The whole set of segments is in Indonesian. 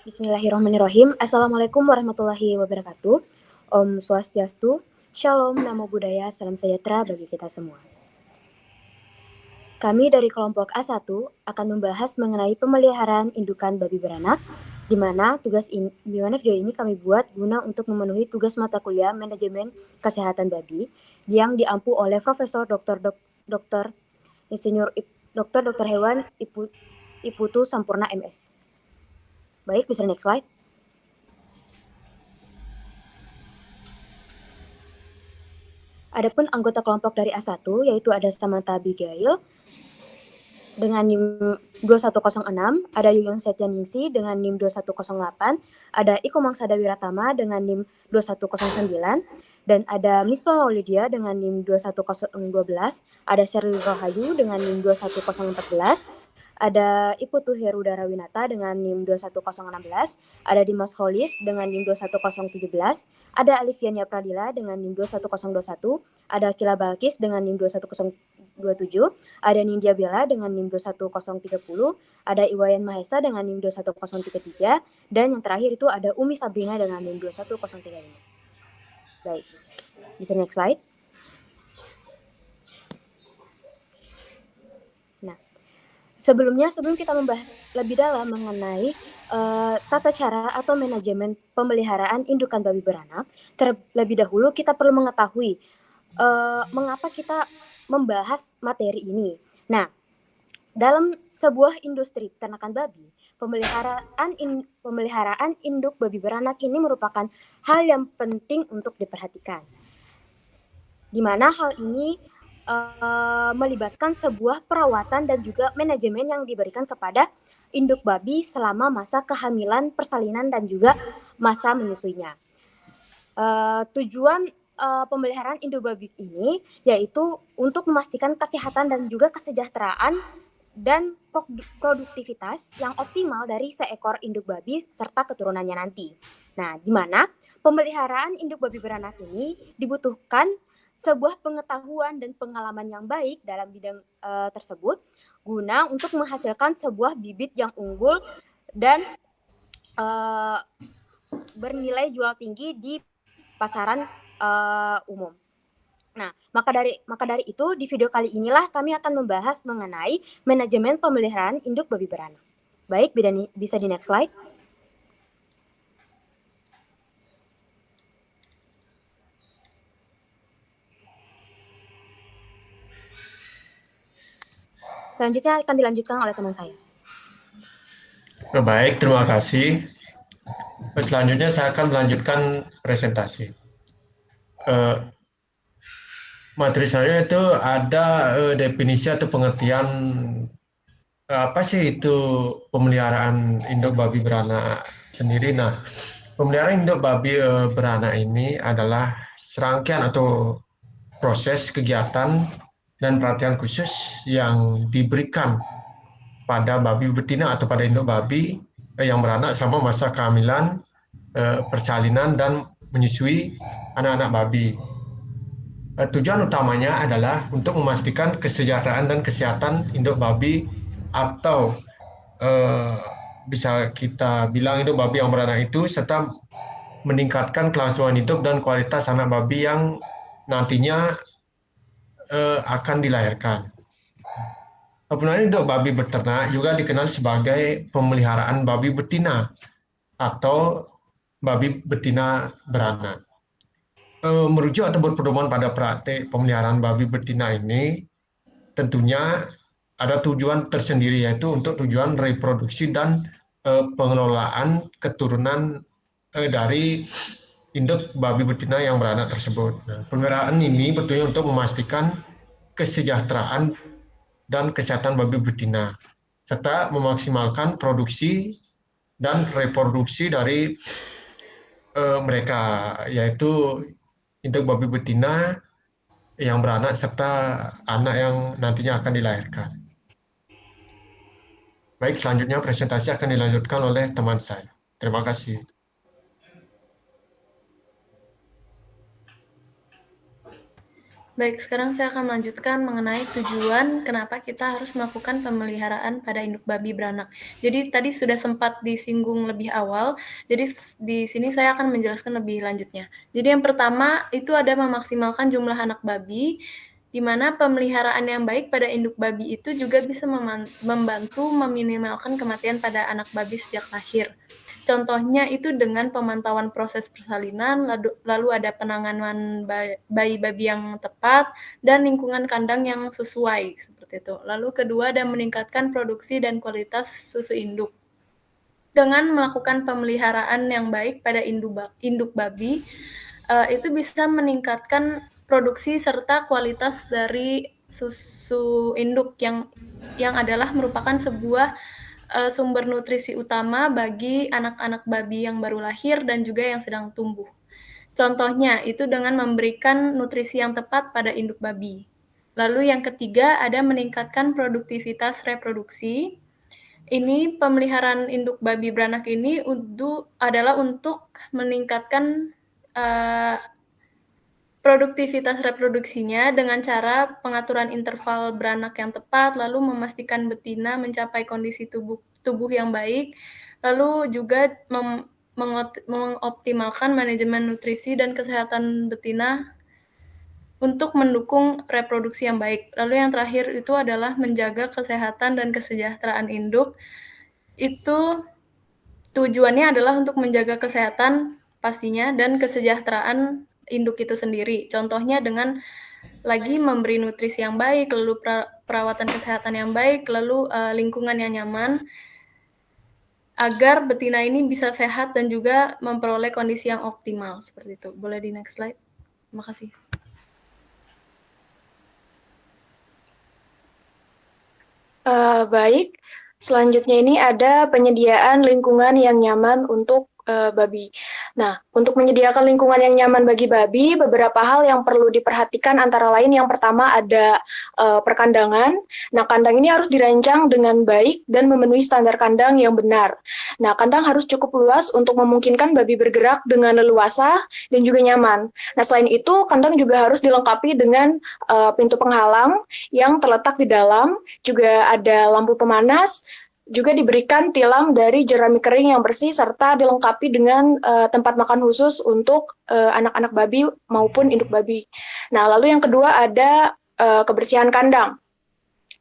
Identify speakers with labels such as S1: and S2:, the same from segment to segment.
S1: Bismillahirrahmanirrahim. Assalamualaikum warahmatullahi wabarakatuh. Om Swastiastu, Shalom, Namo Buddhaya, Salam Sejahtera bagi kita semua. Kami dari kelompok A1 akan membahas mengenai pemeliharaan indukan babi beranak, di mana video ini kami buat guna untuk memenuhi tugas mata kuliah Manajemen Kesehatan Babi yang diampu oleh Profesor Dr. Insinyur Dr. Hewan Iputu Sampurna MS. Baik, bisa next slide. Adapun anggota kelompok dari A1 yaitu ada Samantha Abigail dengan NIM 2106, ada Yuyun Setyaningsi dengan NIM 2108, ada Iko Mangsada Wiratama dengan NIM 2109, dan ada Miswa Maulidia dengan NIM 21012, ada Sherly Rohayu dengan NIM 21014, ada Iputu Heru Darawinata dengan NIM 21016, ada Dimas Holis dengan NIM 21017, ada Alifiania Pradila dengan NIM 21021, ada Kila Balkis dengan NIM 21027, ada Nindya Bella dengan NIM 21030, ada Iwayan Mahesa dengan NIM 21033, dan yang terakhir itu ada Umi Sabrina dengan NIM 21035. Baik, bisa next slide. Nah, sebelum kita membahas lebih dalam mengenai tata cara atau manajemen pemeliharaan indukan babi beranak, terlebih dahulu kita perlu mengetahui mengapa kita membahas materi ini. Nah, dalam sebuah industri peternakan babi, pemeliharaan induk babi beranak ini merupakan hal yang penting untuk diperhatikan. Di mana hal ini melibatkan sebuah perawatan dan juga manajemen yang diberikan kepada induk babi selama masa kehamilan, persalinan, dan juga masa menyusuinya. Tujuan pemeliharaan induk babi ini yaitu untuk memastikan kesehatan dan juga kesejahteraan dan produktivitas yang optimal dari seekor induk babi serta keturunannya nanti. Nah, di mana pemeliharaan induk babi beranak ini dibutuhkan sebuah pengetahuan dan pengalaman yang baik dalam bidang tersebut guna untuk menghasilkan sebuah bibit yang unggul dan bernilai jual tinggi di pasaran umum. Nah, maka dari itu di video kali inilah kami akan membahas mengenai manajemen pemeliharaan induk babi beranak. Baik, bisa di next slide. Selanjutnya akan dilanjutkan oleh teman saya.
S2: Baik, terima kasih. Selanjutnya saya akan melanjutkan presentasi. Materi saya itu ada definisi atau pengertian apa sih itu pemeliharaan induk babi beranak sendiri. Nah, pemeliharaan induk babi beranak ini adalah serangkaian atau proses kegiatan dan perhatian khusus yang diberikan pada babi betina atau pada induk babi yang beranak selama masa kehamilan, persalinan, dan menyusui anak-anak babi. Tujuan utamanya adalah untuk memastikan kesejahteraan dan kesehatan induk babi atau bisa kita bilang induk babi yang beranak itu, serta meningkatkan kelangsungan hidup dan kualitas anak babi yang nantinya akan dilahirkan. Pemeliharaan induk babi beternak juga dikenal sebagai pemeliharaan babi betina atau babi betina beranak. Merujuk atau berpedoman pada praktik pemeliharaan babi betina ini, tentunya ada tujuan tersendiri, yaitu untuk tujuan reproduksi dan pengelolaan keturunan dari induk babi betina yang beranak tersebut. Nah, pemeliharaan ini bertujuan untuk memastikan kesejahteraan dan kesehatan babi betina, serta memaksimalkan produksi dan reproduksi dari mereka, yaitu induk babi betina yang beranak serta anak yang nantinya akan dilahirkan. Baik, selanjutnya presentasi akan dilanjutkan oleh teman saya. Terima kasih.
S3: Baik, sekarang saya akan melanjutkan mengenai tujuan kenapa kita harus melakukan pemeliharaan pada induk babi beranak. Jadi tadi sudah sempat disinggung lebih awal, jadi di sini saya akan menjelaskan lebih lanjutnya. Jadi yang pertama itu ada memaksimalkan jumlah anak babi, di mana pemeliharaan yang baik pada induk babi itu juga bisa membantu meminimalkan kematian pada anak babi sejak lahir. Contohnya itu dengan pemantauan proses persalinan, lalu ada penanganan bayi-babi yang tepat, dan lingkungan kandang yang sesuai, seperti itu. Lalu kedua ada meningkatkan produksi dan kualitas susu induk. Dengan melakukan pemeliharaan yang baik pada induk babi, itu bisa meningkatkan produksi serta kualitas dari susu induk yang adalah merupakan sebuah sumber nutrisi utama bagi anak-anak babi yang baru lahir dan juga yang sedang tumbuh. Contohnya itu dengan memberikan nutrisi yang tepat pada induk babi. Lalu yang ketiga ada meningkatkan produktivitas reproduksi. Ini pemeliharaan induk babi beranak ini adalah untuk meningkatkan produktivitas reproduksinya dengan cara pengaturan interval beranak yang tepat, lalu memastikan betina mencapai kondisi tubuh yang baik, lalu juga mengoptimalkan manajemen nutrisi dan kesehatan betina untuk mendukung reproduksi yang baik. Lalu yang terakhir itu adalah menjaga kesehatan dan kesejahteraan induk. Itu tujuannya adalah untuk menjaga kesehatan pastinya dan kesejahteraan induk itu sendiri. Contohnya dengan lagi memberi nutrisi yang baik, lalu perawatan kesehatan yang baik, lalu lingkungan yang nyaman, agar betina ini bisa sehat dan juga memperoleh kondisi yang optimal. Seperti itu. Boleh di next slide. Terima kasih.
S4: Baik, selanjutnya ini ada penyediaan lingkungan yang nyaman untuk babi. Nah, untuk menyediakan lingkungan yang nyaman bagi babi, beberapa hal yang perlu diperhatikan antara lain yang pertama ada perkandangan. Nah, kandang ini harus dirancang dengan baik dan memenuhi standar kandang yang benar. Nah, kandang harus cukup luas untuk memungkinkan babi bergerak dengan leluasa dan juga nyaman. Nah, selain itu, kandang juga harus dilengkapi dengan pintu penghalang yang terletak di dalam, juga ada lampu pemanas, juga diberikan tilam dari jerami kering yang bersih, serta dilengkapi dengan tempat makan khusus untuk anak-anak babi maupun induk babi. Nah, lalu yang kedua ada kebersihan kandang.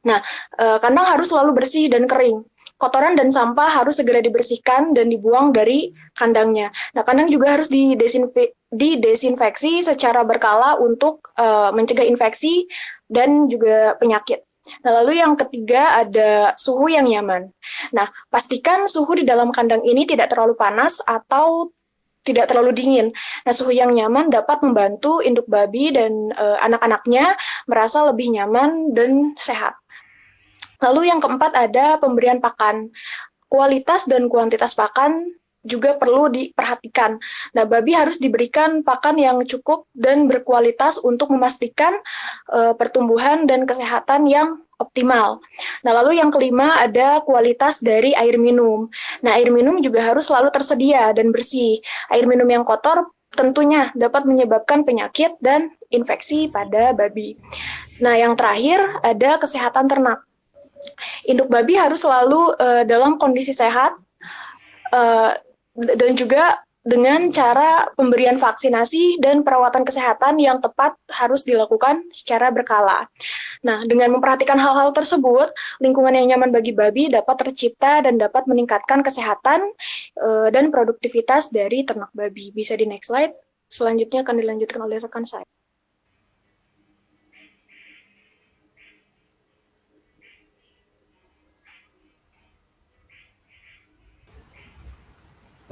S4: Nah, kandang harus selalu bersih dan kering. Kotoran dan sampah harus segera dibersihkan dan dibuang dari kandangnya. Nah, kandang juga harus didesinfeksi secara berkala untuk mencegah infeksi dan juga penyakit. Nah, lalu yang ketiga ada suhu yang nyaman. Nah, pastikan suhu di dalam kandang ini tidak terlalu panas atau tidak terlalu dingin. Nah, suhu yang nyaman dapat membantu induk babi dan anak-anaknya merasa lebih nyaman dan sehat. Lalu yang keempat ada pemberian pakan. Kualitas dan kuantitas pakan juga perlu diperhatikan. Nah, babi harus diberikan pakan yang cukup dan berkualitas untuk memastikan pertumbuhan dan kesehatan yang optimal. Nah, lalu yang kelima ada kualitas dari air minum. Nah, air minum juga harus selalu tersedia dan bersih. Air minum yang kotor tentunya dapat menyebabkan penyakit dan infeksi pada babi. Nah, yang terakhir ada kesehatan ternak. Induk babi harus selalu dalam kondisi sehat, dan juga dengan cara pemberian vaksinasi dan perawatan kesehatan yang tepat harus dilakukan secara berkala. Nah, dengan memperhatikan hal-hal tersebut, lingkungan yang nyaman bagi babi dapat tercipta dan dapat meningkatkan kesehatan dan produktivitas dari ternak babi. Bisa di next slide. Selanjutnya akan dilanjutkan oleh rekan saya.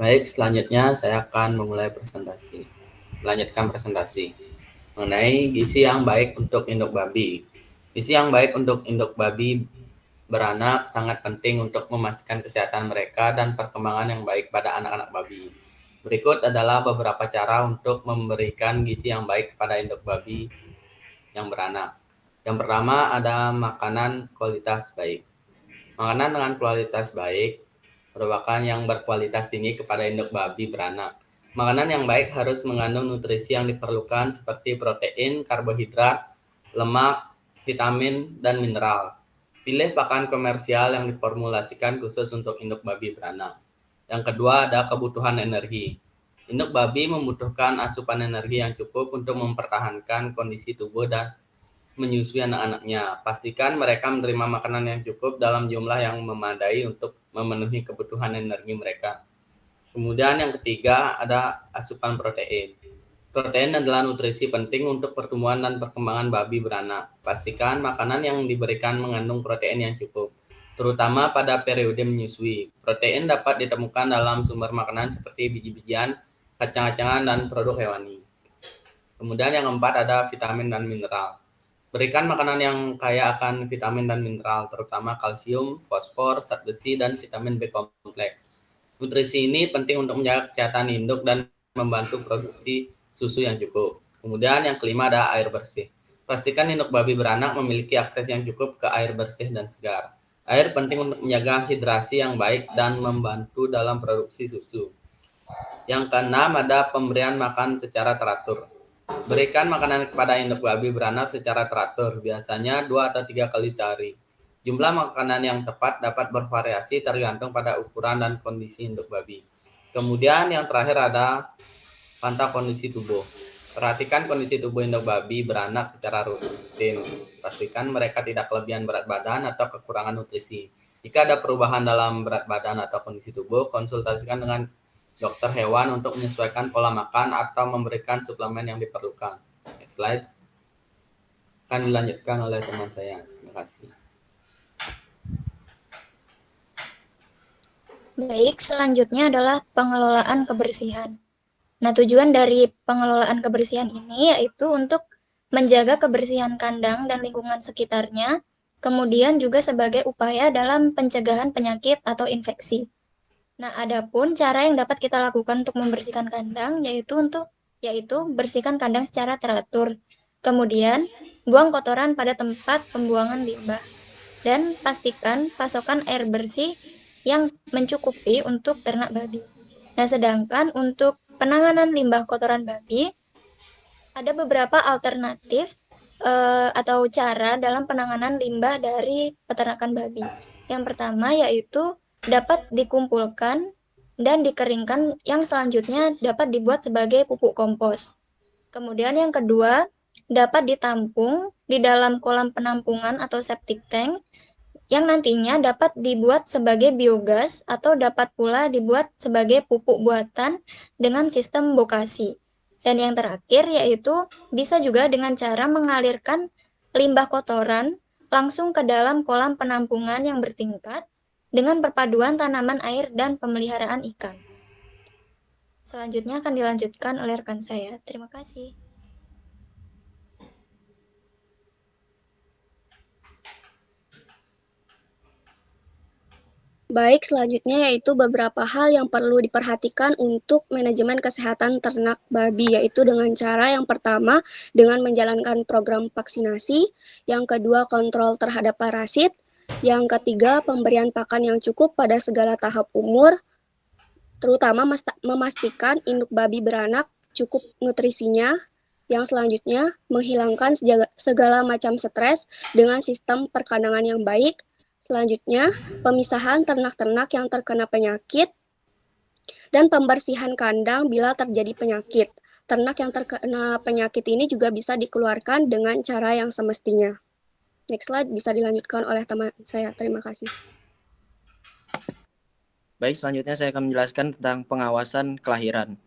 S5: Baik, selanjutnya saya akan melanjutkan presentasi mengenai gizi yang baik untuk induk babi. Gizi yang baik untuk induk babi beranak sangat penting untuk memastikan kesehatan mereka dan perkembangan yang baik pada anak-anak babi. Berikut adalah beberapa cara untuk memberikan gizi yang baik kepada induk babi yang beranak. Yang pertama ada makanan kualitas baik. Makanan dengan kualitas baik merupakan yang berkualitas tinggi kepada induk babi beranak. Makanan yang baik harus mengandung nutrisi yang diperlukan seperti protein, karbohidrat, lemak, vitamin, dan mineral. Pilih pakan komersial yang diformulasikan khusus untuk induk babi beranak. Yang kedua ada kebutuhan energi. Induk babi membutuhkan asupan energi yang cukup untuk mempertahankan kondisi tubuh dan menyusui anak-anaknya. Pastikan mereka menerima makanan yang cukup dalam jumlah yang memadai untuk memenuhi kebutuhan energi mereka. Kemudian yang ketiga ada asupan protein. Protein adalah nutrisi penting untuk pertumbuhan dan perkembangan babi beranak. Pastikan makanan yang diberikan mengandung protein yang cukup, terutama pada periode menyusui. Protein dapat ditemukan dalam sumber makanan seperti biji-bijian, kacang-kacangan, dan produk hewani. Kemudian yang keempat ada vitamin dan mineral. Berikan makanan yang kaya akan vitamin dan mineral, terutama kalsium, fosfor, zat besi, dan vitamin B kompleks. Nutrisi ini penting untuk menjaga kesehatan induk dan membantu produksi susu yang cukup. Kemudian yang kelima ada air bersih. Pastikan induk babi beranak memiliki akses yang cukup ke air bersih dan segar. Air penting untuk menjaga hidrasi yang baik dan membantu dalam produksi susu. Yang keenam ada pemberian makan secara teratur. Berikan makanan kepada induk babi beranak secara teratur, biasanya 2 atau 3 kali sehari. Jumlah makanan yang tepat dapat bervariasi tergantung pada ukuran dan kondisi induk babi. Kemudian yang terakhir ada pantau kondisi tubuh. Perhatikan kondisi tubuh induk babi beranak secara rutin. Pastikan mereka tidak kelebihan berat badan atau kekurangan nutrisi. Jika ada perubahan dalam berat badan atau kondisi tubuh, konsultasikan dengan dokter hewan untuk menyesuaikan pola makan atau memberikan suplemen yang diperlukan. Next slide. Akan dilanjutkan oleh teman saya. Terima kasih.
S6: Baik, selanjutnya adalah pengelolaan kebersihan. Nah, tujuan dari pengelolaan kebersihan ini yaitu untuk menjaga kebersihan kandang dan lingkungan sekitarnya, kemudian juga sebagai upaya dalam pencegahan penyakit atau infeksi. Nah, adapun cara yang dapat kita lakukan untuk membersihkan kandang yaitu bersihkan kandang secara teratur. Kemudian, buang kotoran pada tempat pembuangan limbah dan pastikan pasokan air bersih yang mencukupi untuk ternak babi. Nah, sedangkan untuk penanganan limbah kotoran babi, ada beberapa alternatif atau cara dalam penanganan limbah dari peternakan babi. Yang pertama yaitu dapat dikumpulkan dan dikeringkan, yang selanjutnya dapat dibuat sebagai pupuk kompos. Kemudian yang kedua, dapat ditampung di dalam kolam penampungan atau septic tank, yang nantinya dapat dibuat sebagai biogas atau dapat pula dibuat sebagai pupuk buatan dengan sistem bokasi. Dan yang terakhir yaitu bisa juga dengan cara mengalirkan limbah kotoran langsung ke dalam kolam penampungan yang bertingkat dengan perpaduan tanaman air dan pemeliharaan ikan. Selanjutnya akan dilanjutkan oleh rekan saya. Terima kasih.
S7: Baik, selanjutnya yaitu beberapa hal yang perlu diperhatikan untuk manajemen kesehatan ternak babi, yaitu dengan cara yang pertama dengan menjalankan program vaksinasi, yang kedua kontrol terhadap parasit, yang ketiga pemberian pakan yang cukup pada segala tahap umur, terutama memastikan induk babi beranak cukup nutrisinya, yang selanjutnya menghilangkan segala macam stres dengan sistem perkandangan yang baik. Selanjutnya, pemisahan ternak-ternak yang terkena penyakit dan pembersihan kandang bila terjadi penyakit. Ternak yang terkena penyakit ini juga bisa dikeluarkan dengan cara yang semestinya. Next slide bisa dilanjutkan oleh teman saya. Terima kasih.
S8: Baik, selanjutnya saya akan menjelaskan tentang pengawasan kelahiran.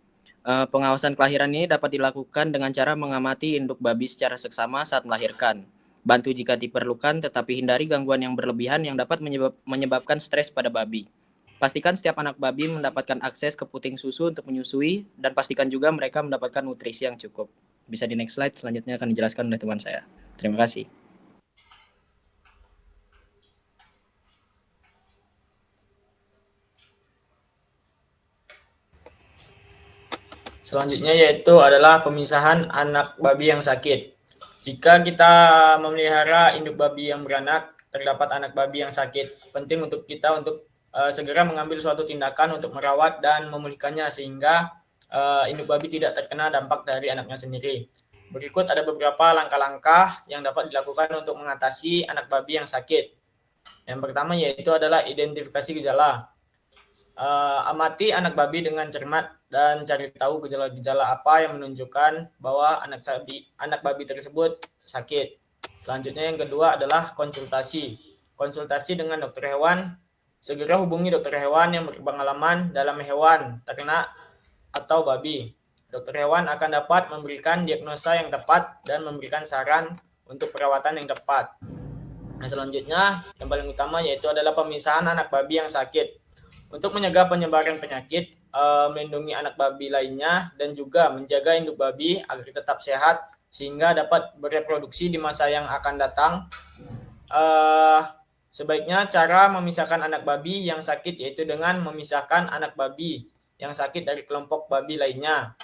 S8: Pengawasan kelahiran ini dapat dilakukan dengan cara mengamati induk babi secara seksama saat melahirkan. Bantu jika diperlukan, tetapi hindari gangguan yang berlebihan yang dapat menyebabkan stres pada babi. Pastikan setiap anak babi mendapatkan akses ke puting susu untuk menyusui, dan pastikan juga mereka mendapatkan nutrisi yang cukup. Bisa di next slide, selanjutnya akan dijelaskan oleh teman saya. Terima kasih.
S9: Selanjutnya yaitu adalah pemisahan anak babi yang sakit. Jika kita memelihara induk babi yang beranak, terdapat anak babi yang sakit. Penting untuk kita untuk segera mengambil suatu tindakan untuk merawat dan memulihkannya sehingga induk babi tidak terkena dampak dari anaknya sendiri. Berikut ada beberapa langkah-langkah yang dapat dilakukan untuk mengatasi anak babi yang sakit. Yang pertama yaitu adalah identifikasi gejala. Amati anak babi dengan cermat dan cari tahu gejala-gejala apa yang menunjukkan bahwa anak babi tersebut sakit. Selanjutnya yang kedua adalah konsultasi. Konsultasi dengan dokter hewan. Segera hubungi dokter hewan yang berpengalaman dalam hewan, ternak, atau babi. Dokter hewan akan dapat memberikan diagnosa yang tepat dan memberikan saran untuk perawatan yang tepat. Nah, selanjutnya yang paling utama yaitu adalah pemisahan anak babi yang sakit. Untuk mencegah penyebaran penyakit, melindungi anak babi lainnya, dan juga menjaga induk babi agar tetap sehat sehingga dapat bereproduksi di masa yang akan datang. Sebaiknya cara memisahkan anak babi yang sakit yaitu dengan memisahkan anak babi yang sakit dari kelompok babi lainnya.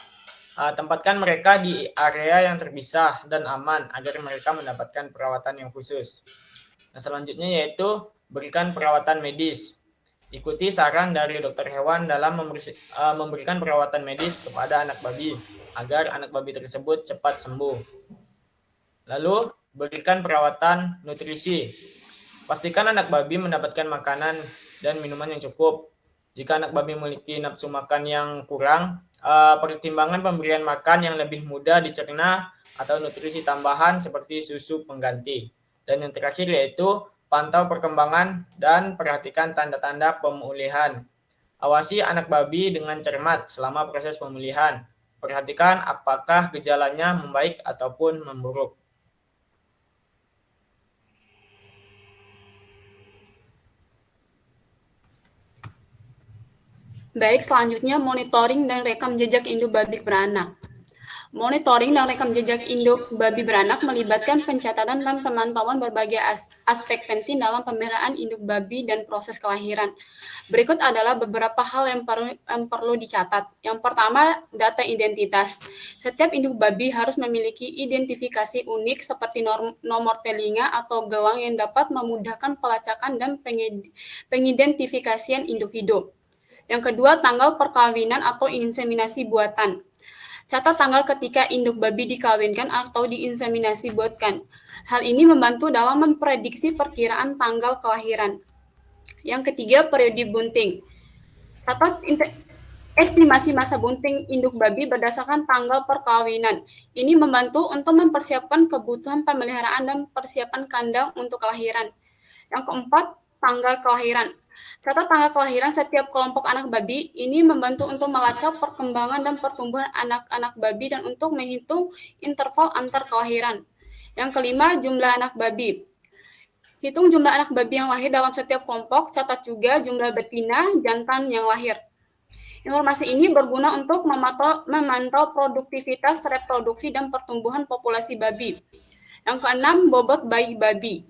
S9: Tempatkan mereka di area yang terpisah dan aman agar mereka mendapatkan perawatan yang khusus. Nah, selanjutnya yaitu berikan perawatan medis. Ikuti saran dari dokter hewan dalam memberikan perawatan medis kepada anak babi agar anak babi tersebut cepat sembuh. Lalu, berikan perawatan nutrisi. Pastikan anak babi mendapatkan makanan dan minuman yang cukup. Jika anak babi memiliki nafsu makan yang kurang, pertimbangan pemberian makan yang lebih mudah dicerna atau nutrisi tambahan seperti susu pengganti. Dan yang terakhir yaitu pantau perkembangan dan perhatikan tanda-tanda pemulihan. Awasi anak babi dengan cermat selama proses pemulihan. Perhatikan apakah gejalanya membaik ataupun memburuk.
S10: Baik, selanjutnya monitoring dan rekam jejak induk babi beranak. Monitoring dan rekam jejak induk babi beranak melibatkan pencatatan dan pemantauan berbagai aspek penting dalam pemeliharaan induk babi dan proses kelahiran. Berikut adalah beberapa hal yang perlu dicatat. Yang pertama, data identitas. Setiap induk babi harus memiliki identifikasi unik seperti nomor telinga atau gelang yang dapat memudahkan pelacakan dan pengidentifikasian individu. Yang kedua, tanggal perkawinan atau inseminasi buatan. Catat tanggal ketika induk babi dikawinkan atau diinseminasi buatan. Hal ini membantu dalam memprediksi perkiraan tanggal kelahiran. Yang ketiga, periode bunting. Catat estimasi masa bunting induk babi berdasarkan tanggal perkawinan. Ini membantu untuk mempersiapkan kebutuhan pemeliharaan dan persiapan kandang untuk kelahiran. Yang keempat, tanggal kelahiran. Catat tanggal kelahiran setiap kelompok anak babi. Ini membantu untuk melacak perkembangan dan pertumbuhan anak-anak babi dan untuk menghitung interval antar kelahiran. Yang kelima, jumlah anak babi. Hitung jumlah anak babi yang lahir dalam setiap kelompok, catat juga jumlah betina, jantan yang lahir. Informasi ini berguna untuk memantau produktivitas, reproduksi, dan pertumbuhan populasi babi. Yang keenam, bobot bayi babi.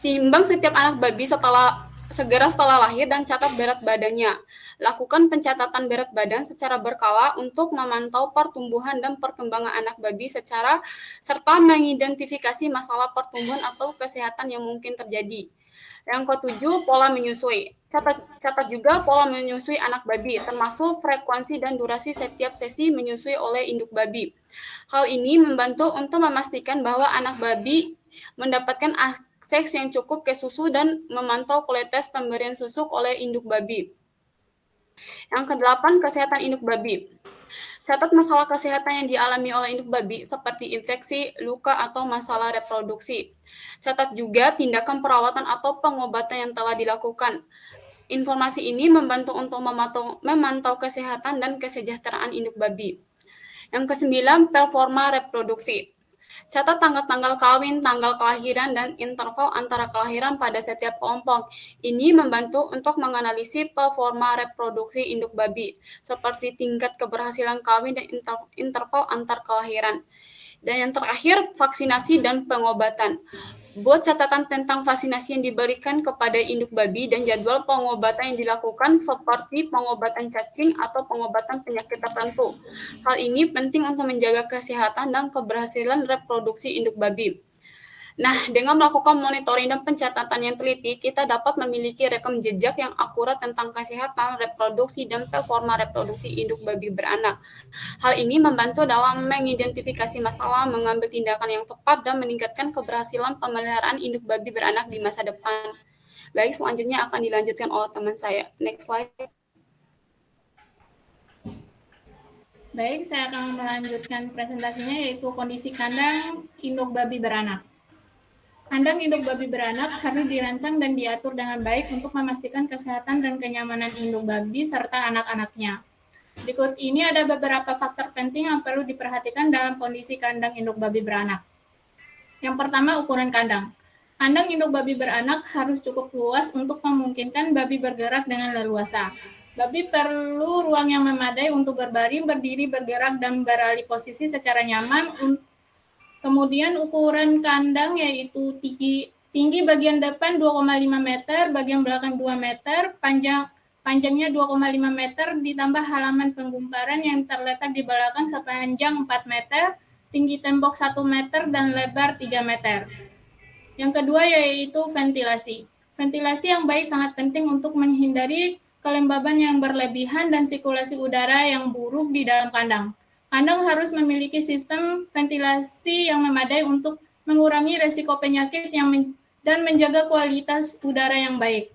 S10: Timbang setiap anak babi segera setelah lahir dan catat berat badannya. Lakukan pencatatan berat badan secara berkala untuk memantau pertumbuhan dan perkembangan anak babi serta mengidentifikasi masalah pertumbuhan atau kesehatan yang mungkin terjadi. Yang ketujuh, pola menyusui. Catat juga pola menyusui anak babi, termasuk frekuensi dan durasi setiap sesi menyusui oleh induk babi. Hal ini membantu untuk memastikan bahwa anak babi mendapatkan akses yang cukup ke susu dan memantau kualitas pemberian susu oleh induk babi. Yang kedelapan, kesehatan induk babi. Catat masalah kesehatan yang dialami oleh induk babi seperti infeksi, luka, atau masalah reproduksi. Catat juga tindakan perawatan atau pengobatan yang telah dilakukan. Informasi ini membantu untuk memantau kesehatan dan kesejahteraan induk babi. Yang kesembilan, performa reproduksi. Catat tanggal-tanggal kawin, tanggal kelahiran, dan interval antara kelahiran pada setiap kelompok. Ini membantu untuk menganalisis performa reproduksi induk babi, seperti tingkat keberhasilan kawin dan interval antar kelahiran. Dan yang terakhir, vaksinasi dan pengobatan. Buat catatan tentang vaksinasi yang diberikan kepada induk babi dan jadwal pengobatan yang dilakukan seperti pengobatan cacing atau pengobatan penyakit tertentu. Hal ini penting untuk menjaga kesehatan dan keberhasilan reproduksi induk babi. Nah, dengan melakukan monitoring dan pencatatan yang teliti, kita dapat memiliki rekam jejak yang akurat tentang kesehatan, reproduksi, dan performa reproduksi induk babi beranak. Hal ini membantu dalam mengidentifikasi masalah, mengambil tindakan yang tepat, dan meningkatkan keberhasilan pemeliharaan induk babi beranak di masa depan. Baik, selanjutnya akan dilanjutkan oleh teman saya. Next slide.
S11: Baik, saya akan melanjutkan presentasinya, yaitu kondisi kandang induk babi beranak. Kandang induk babi beranak harus dirancang dan diatur dengan baik untuk memastikan kesehatan dan kenyamanan induk babi serta anak-anaknya. Berikut ini ada beberapa faktor penting yang perlu diperhatikan dalam kondisi kandang induk babi beranak. Yang pertama, ukuran kandang. Kandang induk babi beranak harus cukup luas untuk memungkinkan babi bergerak dengan leluasa. Babi perlu ruang yang memadai untuk berbaring, berdiri, bergerak, dan beralih posisi secara nyaman. Kemudian ukuran kandang yaitu tinggi bagian depan 2,5 meter, bagian belakang 2 meter, panjangnya 2,5 meter, ditambah halaman penggumparan yang terletak di belakang sepanjang 4 meter, tinggi tembok 1 meter, dan lebar 3 meter. Yang kedua yaitu ventilasi. Ventilasi yang baik sangat penting untuk menghindari kelembaban yang berlebihan dan sirkulasi udara yang buruk di dalam kandang. Kandang harus memiliki sistem ventilasi yang memadai untuk mengurangi resiko penyakit dan menjaga kualitas udara yang baik.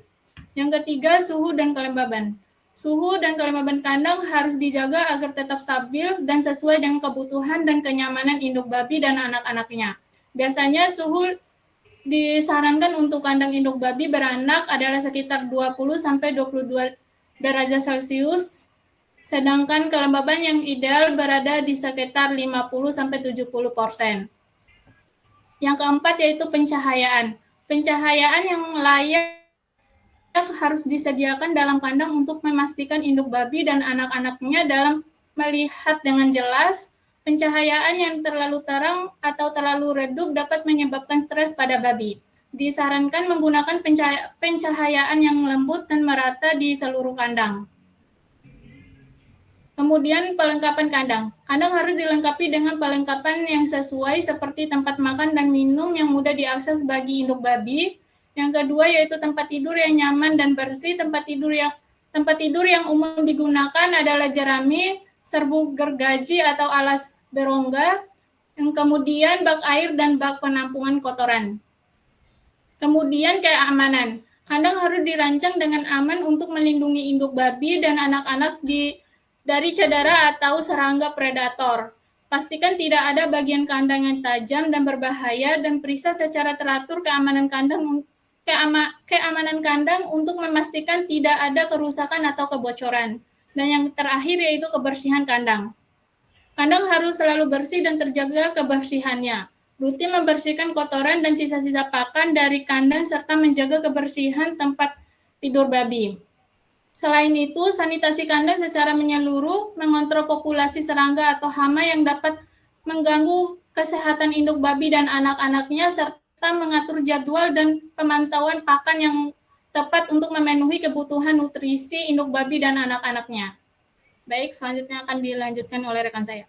S11: Yang ketiga, suhu dan kelembaban. Suhu dan kelembaban kandang harus dijaga agar tetap stabil dan sesuai dengan kebutuhan dan kenyamanan induk babi dan anak-anaknya. Biasanya suhu disarankan untuk kandang induk babi beranak adalah sekitar 20-22 derajat Celcius, sedangkan kelembaban yang ideal berada di sekitar 50-70%. Yang keempat yaitu pencahayaan. Pencahayaan yang layak harus disediakan dalam kandang untuk memastikan induk babi dan anak-anaknya dalam melihat dengan jelas. Pencahayaan yang terlalu terang atau terlalu redup dapat menyebabkan stres pada babi. Disarankan menggunakan pencahayaan yang lembut dan merata di seluruh kandang. Kemudian perlengkapan kandang. Kandang harus dilengkapi dengan perlengkapan yang sesuai seperti tempat makan dan minum yang mudah diakses bagi induk babi. Yang kedua yaitu tempat tidur yang nyaman dan bersih. Tempat tidur yang umum digunakan adalah jerami, serbuk gergaji atau alas berongga, yang kemudian bak air dan bak penampungan kotoran. Kemudian keamanan. Kandang harus dirancang dengan aman untuk melindungi induk babi dan anak-anak dari cedera atau serangga predator. Pastikan tidak ada bagian kandang yang tajam dan berbahaya dan periksa secara teratur keamanan kandang untuk memastikan tidak ada kerusakan atau kebocoran. Dan yang terakhir yaitu kebersihan kandang. Kandang harus selalu bersih dan terjaga kebersihannya. Rutin membersihkan kotoran dan sisa-sisa pakan dari kandang serta menjaga kebersihan tempat tidur babi. Selain itu, sanitasi kandang secara menyeluruh, mengontrol populasi serangga atau hama yang dapat mengganggu kesehatan induk babi dan anak-anaknya, serta mengatur jadwal dan pemantauan pakan yang tepat untuk memenuhi kebutuhan nutrisi induk babi dan anak-anaknya. Baik, selanjutnya akan dilanjutkan oleh rekan saya.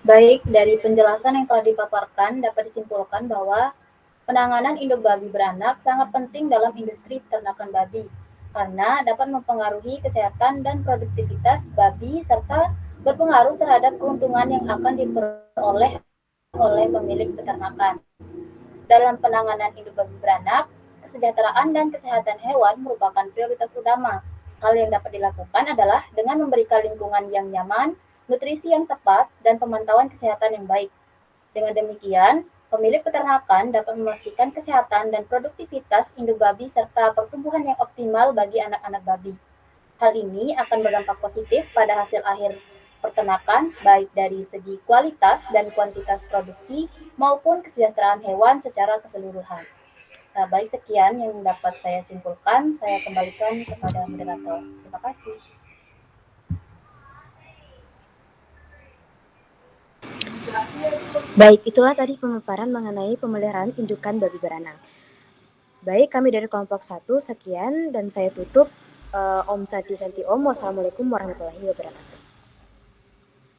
S1: Baik, dari penjelasan yang telah dipaparkan dapat disimpulkan bahwa penanganan induk babi beranak sangat penting dalam industri peternakan babi karena dapat mempengaruhi kesehatan dan produktivitas babi serta berpengaruh terhadap keuntungan yang akan diperoleh oleh pemilik peternakan. Dalam penanganan induk babi beranak, kesejahteraan dan kesehatan hewan merupakan prioritas utama. Hal yang dapat dilakukan adalah dengan memberikan lingkungan yang nyaman, nutrisi yang tepat, dan pemantauan kesehatan yang baik. Dengan demikian, pemilik peternakan dapat memastikan kesehatan dan produktivitas induk babi serta pertumbuhan yang optimal bagi anak-anak babi. Hal ini akan berdampak positif pada hasil akhir peternakan, baik dari segi kualitas dan kuantitas produksi maupun kesejahteraan hewan secara keseluruhan. Nah, baik sekian yang dapat saya simpulkan. Saya kembalikan kepada moderator. Terima kasih.
S12: Baik, itulah tadi pemaparan mengenai pemeliharaan indukan babi beranak. Baik, kami dari kelompok 1 sekian dan saya tutup. Om Santi Santi Om. Wassalamualaikum warahmatullahi wabarakatuh.